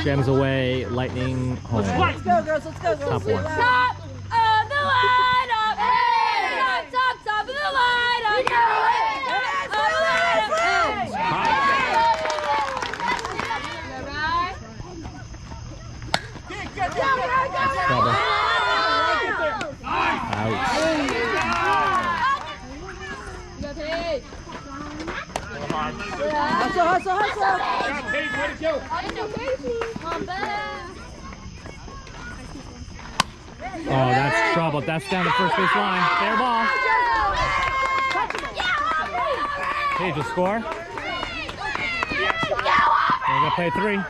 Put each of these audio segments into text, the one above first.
Gems away, Lightning home. Let's go, girls. Let's go, girls. Top one. Top of the lineup. Hey! Top of the lineup. Double. Out. Hustle. Paige, way to go. Oh, that's trouble. That's down the first base line. Fair ball. Paige will score. We're going to play 3.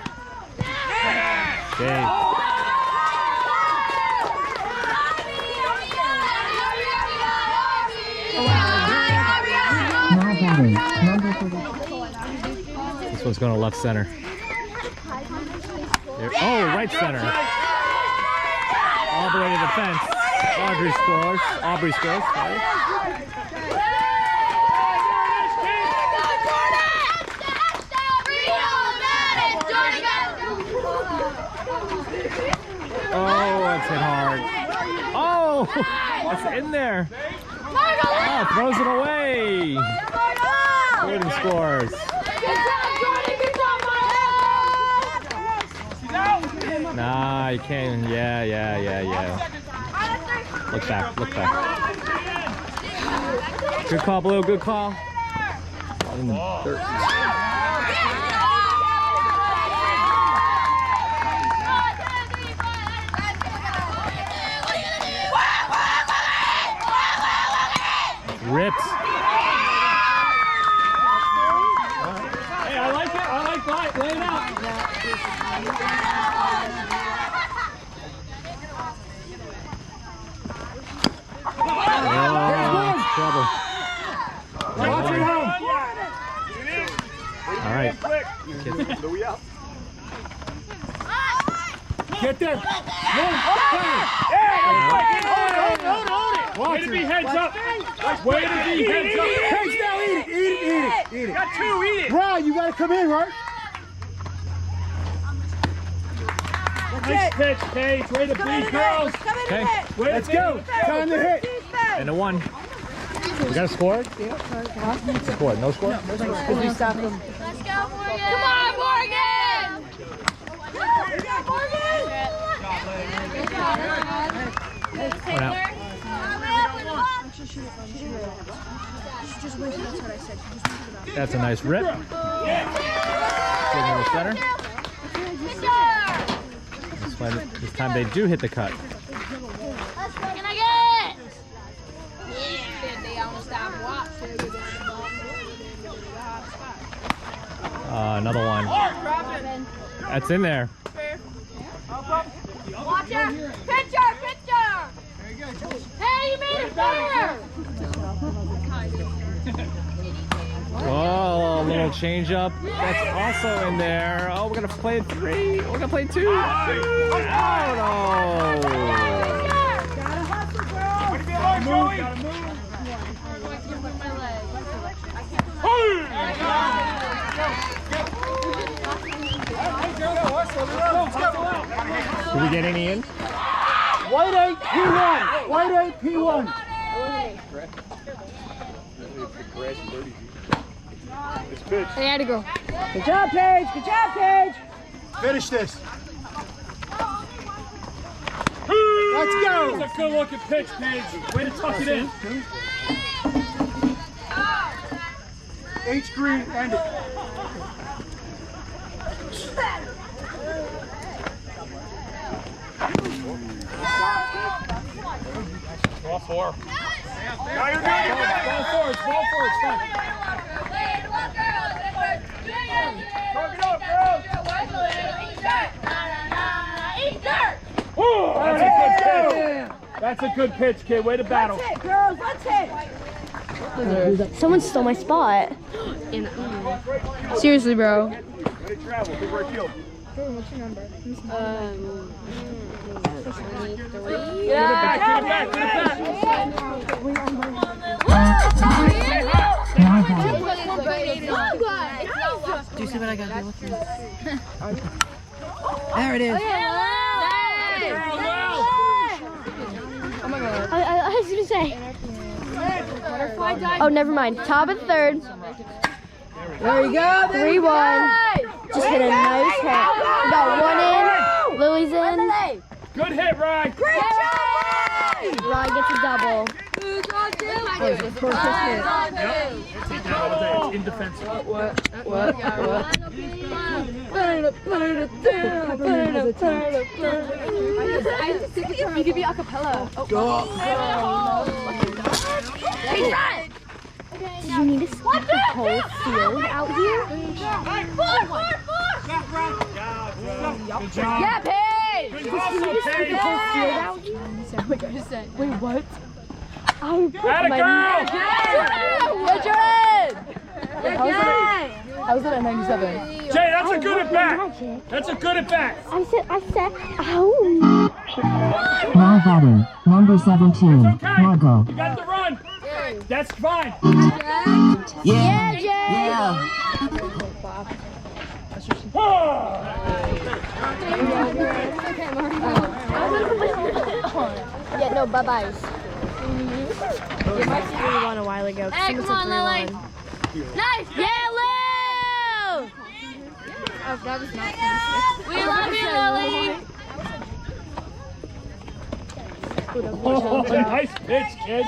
Dave. This one's going to left center. There. Oh, right center. All the way to the fence. Aubrey scores. Sorry. Oh, that's hit hard. Oh, that's in there. Oh, throws it away. Jordyn scores. Nah, you can't. Yeah. Look back. Good call, Blue. Good call. In the dirt. Rips. Hey, I like it. Lay it out. Trouble. All right. Get there. Hold it. Way to be heads up. Paige, now eat it. Got 2, eat it. Ryen, you gotta come in, right? Nice pitch, Paige. Way to be, girls. Okay. Let's go. Time to hit. And a 1. We got a score? Score. No score? Let's go, Morgan. Come on, Morgan. One out. That's a nice rip. Get in the center. This time they do hit the cut. Can I get it? Another one. That's in there. Watch out. Pitcher. Hey, you made it better. Oh, a little change up. That's also in there. Oh, we're gonna play 3. We're gonna play 2. Oh no! Did we get any in? White 8, P1. White 8, P1. I had to go. Good job, Paige. Finish this. Let's go. That's a good looking pitch, Paige. Way to tuck it in. H green, end it. Ball 4. Now you're good. Ball 4. It's fine. Talk it up, girls. That's a good pitch. That's a good pitch, kid. Way to battle. Let's hit, girls. Let's hit. Someone stole my spot. Seriously, bro. Way to travel. Big right field. What's your number? Get it back. Do you see what I got to do with you? There it is. I was gonna say. Oh, never mind. Top of the third. There you go. 3-1. Just hit a nice hit. We got one in. Lily's in. Good hit, Ryen. Ryen gets a double. Take that all day. It's indefensible. You could be a cappella. Do you need to sweep the whole field out here? Good job. Yeah, Paige! Good hustle, Paige. Wait, what? I put Atta my girl! Good Jordyn! I was at 97. Jay, that's a good at bat. That's a good at bat. I said, ow. Now batting, number 17, Okay. Margot. You got the run. That's fine. Yeah, Jay! Yeah, no, bye-byes. It might be 3-1 a while ago. Hey, come on, Lily. Nice! Yeah, Lou! Oh, that was not fun. We love you, Lily! Oh, nice pitch, kid.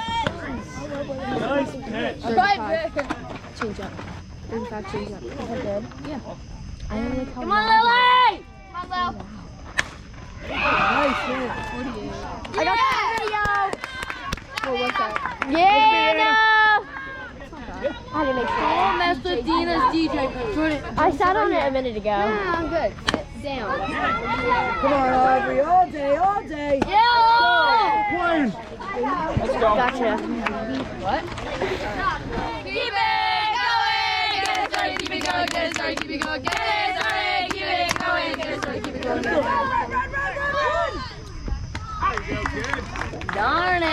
Nice pitch. Change up. 35 change up. Is that good? Yeah. Come on, Lily! Come on, Lil. Nice hit. I got the video! What was that? Yeah! I didn't make sense. Don't mess with Dina's DJ. I sat on it a minute ago. Yeah, I'm good. Sit down. Come on, Aubrey. All day, all day. Yeah! Let's go. Gotcha. Keep it going. Get it started. Keep it going. Get it started. Keep it going. Get it started. Keep it going. Get it started. Keep it going. Darn it.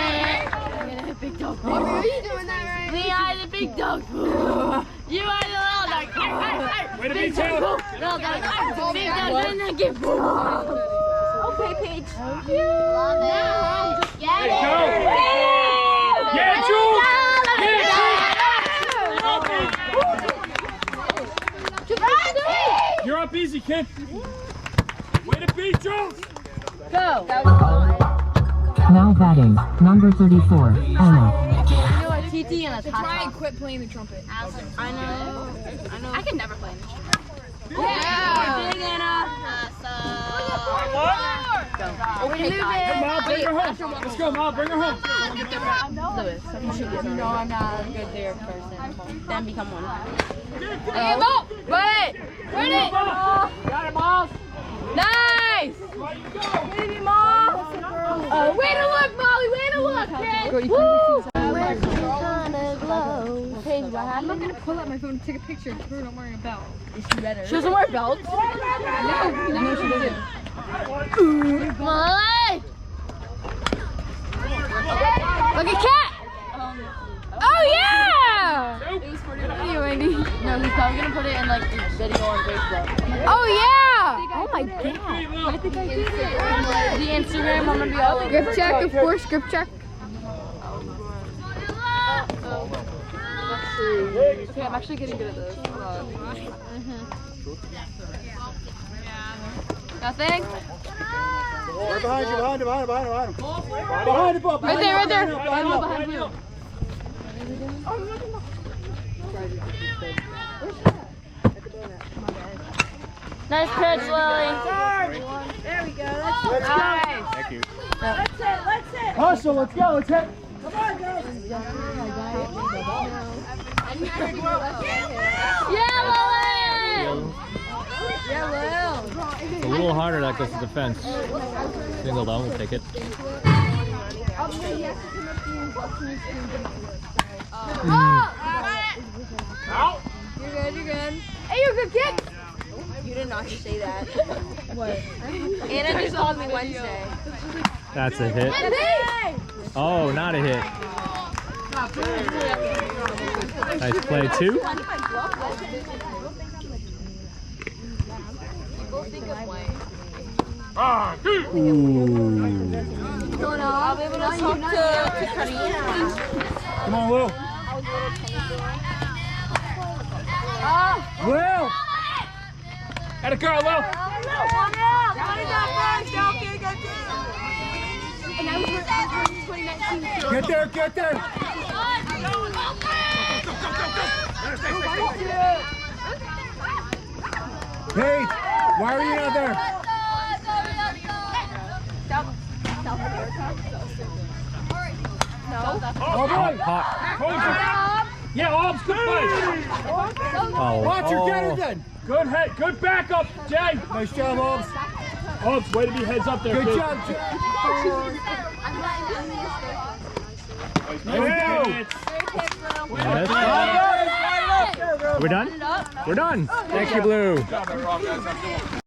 Big dog. Are you doing that right? We are the big dog. You are the little dog. Way to be, Taylor. Little dog. Big dog. Doing that gift. Okay, Paige. Get Hey, it. go. Yeah, Jules. You're up easy, kid. Way to be, Jules. Go. Now batting, number 34, Anna. TT and a try and quit playing the trumpet. I know. I can never play an instrument. Yeah. Big Anna. Come on, bring her home. Let's go, Mom. Bring her home. Lewis, you should get No, I'm not a good there person. Then become one. Wait. Ready? Got it, Mom. Nice. Baby mom. Way to look, Molly. Way to look, kid. Woo. I'm not gonna pull out my phone and take a picture of her not wearing a belt. Is she better? She doesn't wear belts. No, she doesn't. Molly. Look at Cat. Oh yeah! Video, Andy. No, he's probably gonna put it in like video on Facebook. Oh yeah! Oh my god! I think I did it. The Instagram, I'm gonna be all over. Grip check, of course. Grip check. Okay, I'm actually getting good at this. Nothing. Right behind you, behind him. Behind the ball. Right there. Behind Blue. Nice pitch, Lily. There we go. Let's go. Thank you. Let's hit. Hustle, let's go. Let's hit. Come on, girls. Yeah, Lily! It's a little harder, that goes to the fence. Single down, we'll take it. Out. You're good. Hey, you're a good kick! You did not say that. What? Anna just called me Wednesday. That's a hit. Oh, not a hit. Nice play, too. People think of Wayne. Ah, dude. I'll be able to talk to Korean. Come on, Will. Will! Atta girl, Lil. Get there, get there! Paige, why are you not there? Aubrey! Yeah, Aub's good play. Watch her, get her then! Good head, good backup, Jay. Nice job, Obs. Aub's way to be heads up there. Good kid. job, Jay. There we go. We're done? We're done. Thank you, Blue.